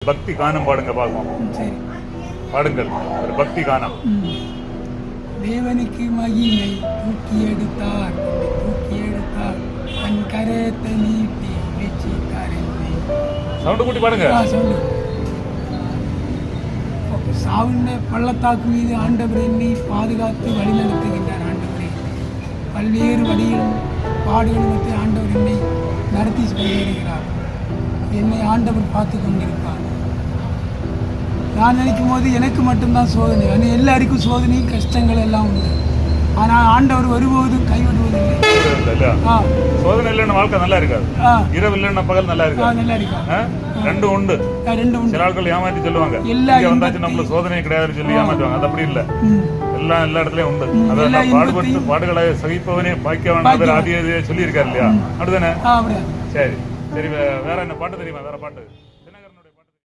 பக்தி கானம் பாடுங்க பார்ப்போம். சரி, பாடுங்கள் ஒரு பக்தி கானம். தேவனுக்கு மகிமை தூக்கி எடுத்தார் தன் கரத்தை நீட்டி வெச்சிட்டார். சவுண்டு கூட்டி பாடுங்க. சொல்லு. சாவுண்ட பள்ளத்தாக்கு மீது ஆண்டவர் என்னை பாதுகாத்து வழிநடத்துகின்றார். ஆண்டவரே, பல்வேறு வழிகளும் பாடுகளும் ஆண்டவர் என்னை நடத்தி கொண்டிருக்கிறார். என்னை ஆண்டவர் பார்த்து கொண்டிருப்பார். நான் நினைக்கும் போது எனக்கு மட்டும்தான் சோதனை, ஆனால் எல்லாருக்கும் சோதனையும் கஷ்டங்கள் எல்லாம் உண்டு. ஆனால் ஆண்டவர் ஒருபோதும் கைவிடுவதில்லை. சோதனை இல்லைன்னா வாழ்க்கை நல்லா இருக்காது, இரவு இல்லைன்னா பகல் நல்லா இருக்காது. நல்லா இருக்காது. ரெண்டும் உண்டு. சில ஆட்கள் ஏமாற்றி சொல்லுவாங்க, இங்க வந்தாச்சு நம்மளுக்கு சோதனை கிடையாதுன்னு சொல்லி ஏமாற்றுவாங்க. அது அப்படி இல்லை, எல்லா இடத்துலயும் உண்டு. அதான் பாடுபட்டு பாடுகளை சகிப்பவனே பாக்கியவான் ஆதியை சொல்லி இருக்காரு இல்லையா? அப்படிதானே? சரி சரி, வேற என்ன பாட்டு தெரியுமா? வேற பாட்டு